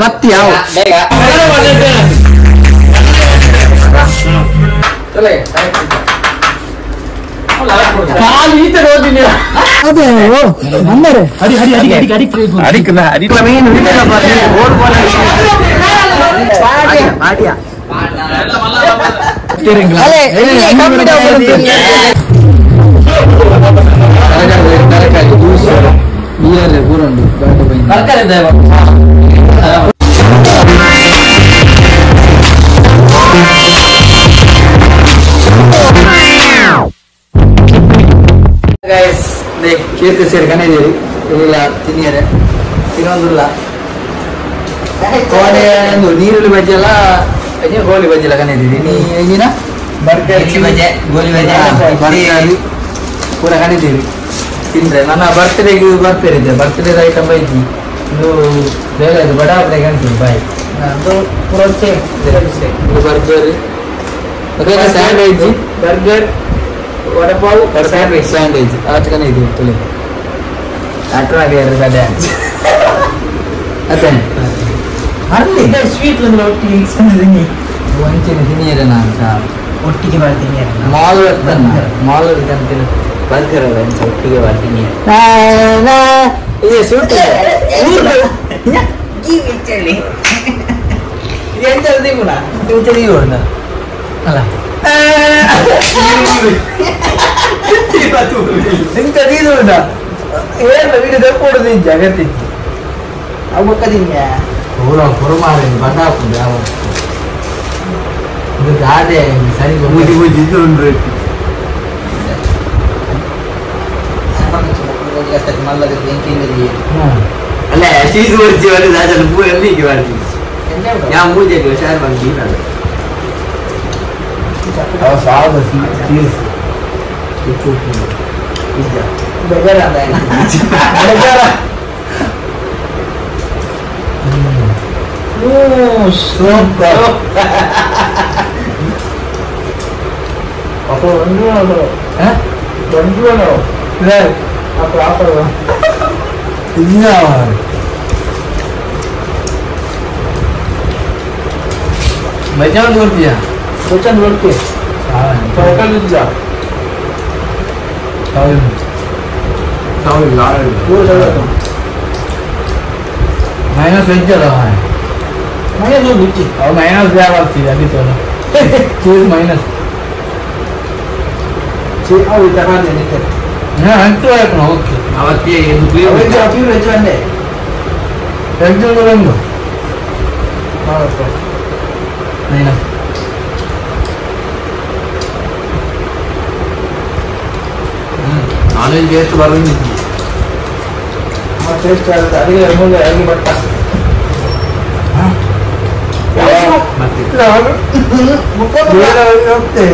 ಬತ್ತಿ ಯಾವ ಕೀರ್ತಿ ಸೇರ್ಕನೇ ಇದೀರಿ ಇಲ್ಲ ತಿನ್ನಿಯರೆ ಇನ್ನೊಂದಿಲ್ಲ ಒಂದು ನೀರುಳ್ಳಿ ಬಜ್ಜಿ ಎಲ್ಲ ಗೋಲಿ ಬಜ್ಜಿ ಎಲ್ಲ ಕನಿದ್ದೀರಿ ನೀನ ಬರ್ಗರ್ ಬಜ್ಜೆ ಗೋಲಿ ಬಜ್ಜಿ ಪೂರ ಕನಿದ್ದೀರಿ ತಿಂದ್ರೆ ನನ್ನ ಬರ್ತ್ಡೇಗೆ ಬರ್ತಿರಿದ್ದೆ ಬರ್ತ್ಡೇ ಐಟಮ್ ಬೈಜಿ ಇದು ಬೇಗ ಇದು ಬಡಾವಣೆ ಕಾಣ್ತೀವಿ ಬಾಯ್ ಅದು ಪೂರ ಸೇಮ್ ಇದು burger sandwich burger vada pav sandwich ಆಚಕನೇ ಇದೀವಿ ತುಳಿ ಅಟ್ರಾಗೆ ಡ್ಯಾನ್ಸ್ ಅದೇ ಅಲ್ಲಿ ಸ್ವೀಟ್ ಒಂದು ಒಟ್ಟಿಗೆ ಒಂಚಿನ ತಿನ್ನಿಯರೆ ನಾನು ಸಹ ಒಟ್ಟಿಗೆ ಬರ್ತೀನಿ ಮಾಲ್ ಮಾಲ್ ಅಂತೀನಿ ಬರ್ಗರಲ್ಲ ಒಟ್ಟಿಗೆ ಬರ್ತೀನಿ ಇದೆ ಸೂಟ್ ಎಂತ ದಿಗುಣ ದಿಗುಣ ಅಲ್ಲ ಇಂಥ ದಿಗುಣ ಏನು ವೀಡಿಯೋ ತೆಕ್ಕೊಡೋದು ಜಗತ್ತಿ ಅವಕ್ಕದಿಲ್ಲ ಪೂರ ಪುರಮಾರಿ ಬಣ್ಣ ಹಾಕುದು ಯಾವ ಇದು ಗಾದೆ ಸರಿ ಮುದಿ ಮುದಿ ಇದು ಮಲ್ಲದ ಬೆಂಕಿಂಗದಿ ಅಲ್ಲ ಚೀಸ್ ಬರ್ತಿ ಬರ್ತದೆ ಅದನ್ನು ಪೂರಲ್ಲಿ ಹೀಗೆ ಮಾಡ್ತೀವಿ ಯಾವ ಮೂಜೆಗೆ ಶಾರ್ ಬಂದು ಸಾವು ಚೀಸ್ ಪಿಜ್ಜಾ ಬೆಗರ ಬೆಗರ ಸೂಪರ್ ಅಪ್ಪ ಒಂದು ಪ್ರಾಪರ್ ಇನ್ನ ಮಜಾ ನೋಡ್ತೀಯಾ ಸೋಚನ್ ನೋಡ್ತೀಯ ಸೈಕಲ್ ಇದ್ದ माइनस वेज माइनस वो नीचे और माइनस क्या बात थी अभी तो चीज माइनस चीज और इतना देने के ना हम तो है ना ओके आवत ये दुबई वेज अभी वेज बंदे वेज तो बंदो हाँ तो माइनस ನಾನೇನು ಟೇಸ್ಟ್ ಬರೋದು ಟೇಸ್ಟ್ ಆಗುತ್ತೆ ಅಡಿಗೆ ಮುಂದೆ ಅಡಿಗೆ ಬಟ್ಟ ಹೋಗ್ತೆ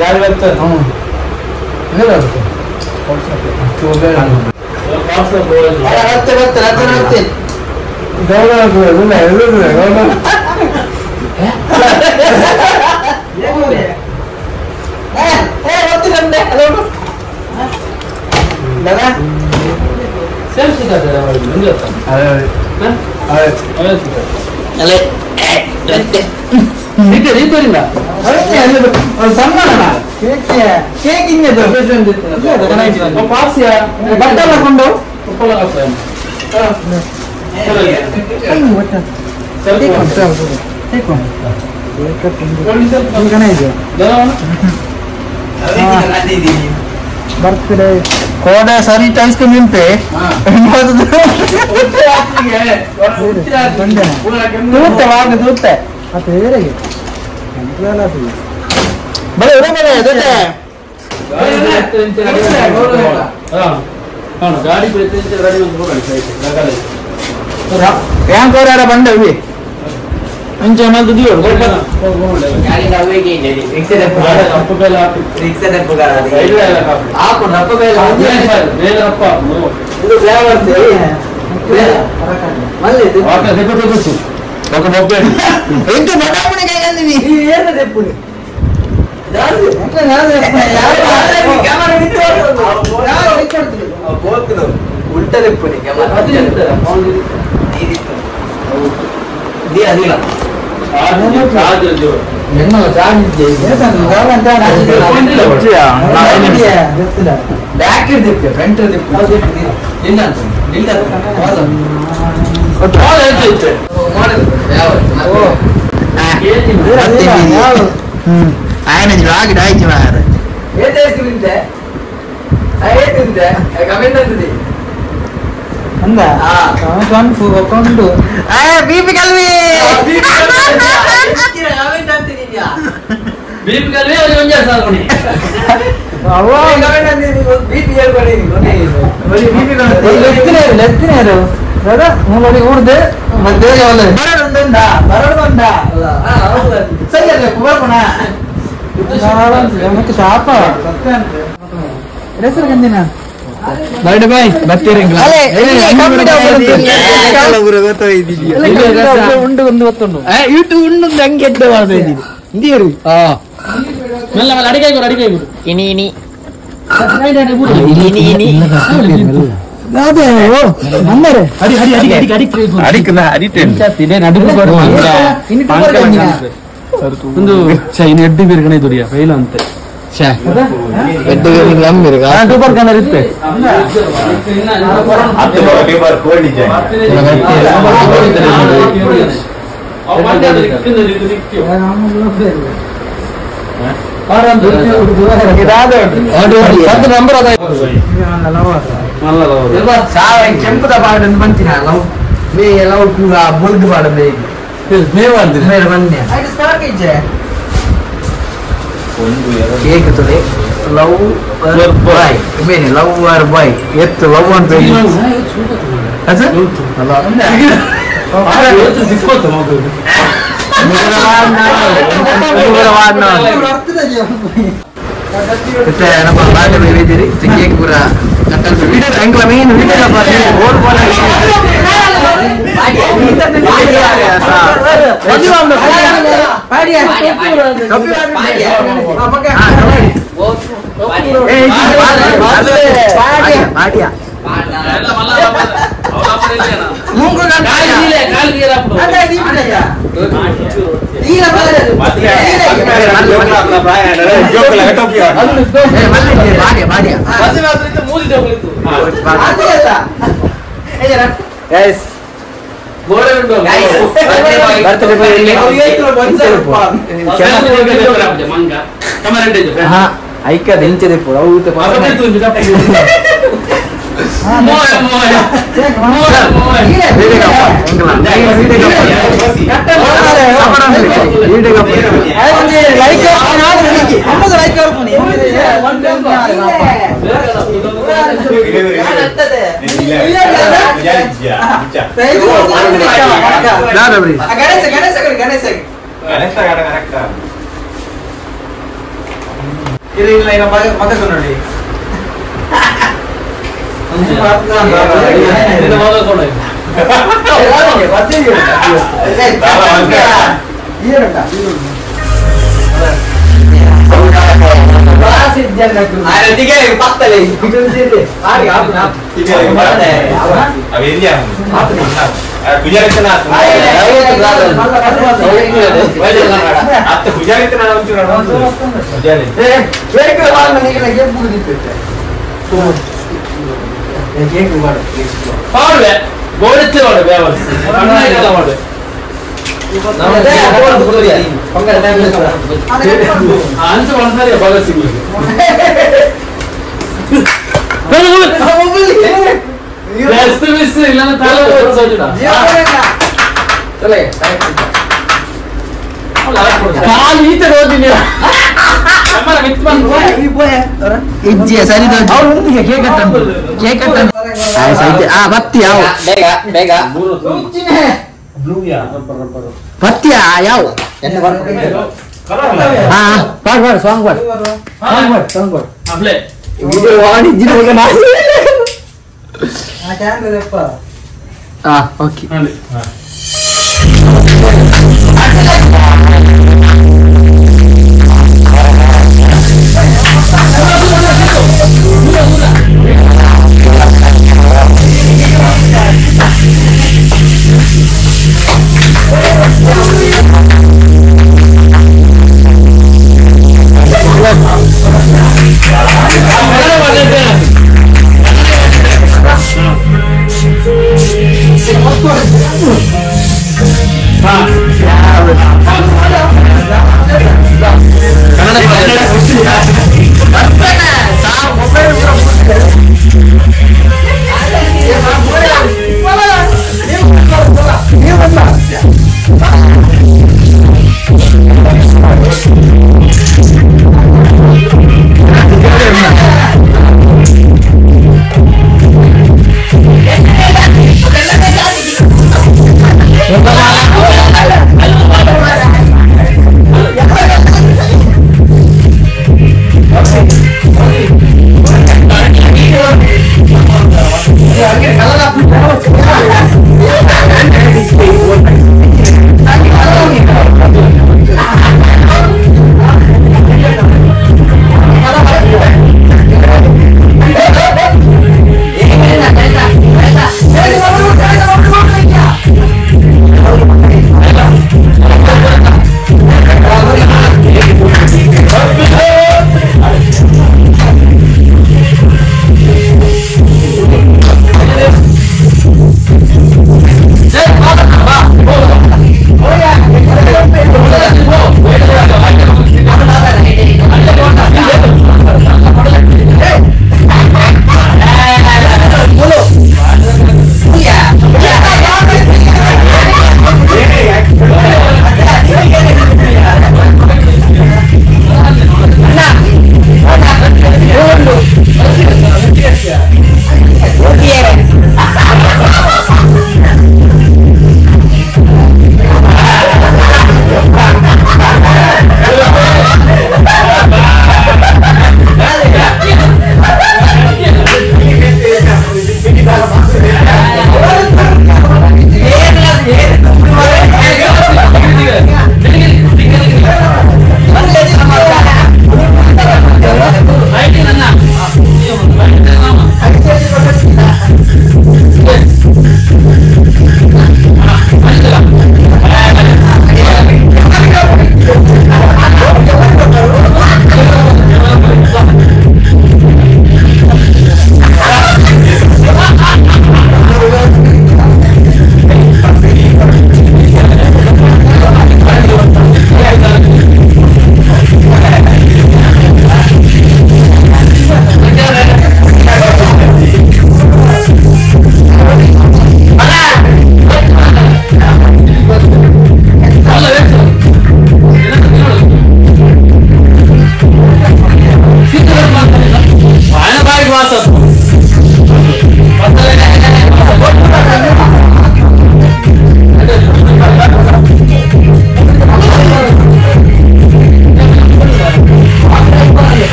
ಯಾರು ಬರ್ತಾರೆ दादा सेल्फ सीधा जरा बन जाता अरे नीचे रीत होगा अरे और सम्मान ना केक इन्हें दो प्रेजेंट देते हैं तो कनाई जीवन वो पास या बट्टा लगुंडो ऊपर लगा फ्रेम चलो ये देखो कनाई जीवन बर्थडे कोडे सारी टाइम्स के मिलते दूध वाग दूध अते रे अंतला दी बड़े रे बड़े दूध हां हां गाड़ी पे तीन गाड़ी में बोल लगा ले क्या कर रहा बंदे हुए अंचे मत दियो गाड़ी ना हुए के नहीं रिक्शा दे पुकारा रिक्शा दे पुकारा आप नप्प बेला बेला नप्प ಇದು ಫ್ಲೇವರ್ ಬೇಡ ಮಲ್ಲಿ ವಾಟ ದೆಪ್ಪು ಗೊತ್ತು ఒక మొబ్బే ఎంత మడాముని కైంది ఏన దెప్పుని దాని ఎంత నాదే యారు కెమెరా నితో యారు నికొడుతు పోతును ఉల్టా దెప్పుని కెమెరా అది చెప్తారా ఫోన్ ఇది ఆయన రాగి డాయిచి మారు బీపీ కల్వి ఎత్తినారు కదా ఊడితే ಶಾಪ ಬೈಡ್ ಬಾಯ್ ಬರ್ತೀರಿ ಉಂಡು ಒಂದು ಗೊತ್ತುಂಡು ಇಟ್ಟು ಉಂಡು ಹಂಗೆ ಎಡ್ಡೆ ಮಾಡ್ತಿದ್ದೀರಿ ಇಂದಿಯರು ಮೆಲ್ಲ ಮೆಲ್ಲ ಅಡಿಕೆ ಅಡಿಕೆ ಇನಿ ಇನಿ ಇನಿ ಇನಿ ಅದೇ ಅಂದರೆ ಅಡಿ ಅಡಿ ಅಡಿ ಅಡಿ ಅಡಿ ಅಡಿಕಲ್ಲ ಅಡಿತೆ ನಡುಕು ಒಂದು ಇನ್ನು ಎಡ್ಡು ಬೀರ್ಗಣೆ ದುಡಿಯ ಫೈಲ್ ಅಂತೆ ಸೂಪರ್ ಕಲರ್ ಇತ್ತೆ ನಂಬರ್ ಕೆಂಪದ ಪಾಡ ಬಂತೀನಿ ಲವ್ ಬುಲ್ಗ್ ಪಾಡ ಕೇಕ್ ತೊಡೆ ಲವ್ ಬಾಯ್ ಮೇನೆ ಲವರ್ ಬಾಯ್ ಎತ್ತು ಲವ್ ಅಂತ ನಮ್ಮ ಬಾಗ ಹೇಳಿದಿರಿ ಕೇಕ್ ಪೂರ ಅಂಕಲ ಮೇನ್ ಐಕ್ಯದ ಹೆಂಚದೆ ನೋಡಿ ಓಕೆ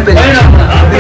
Video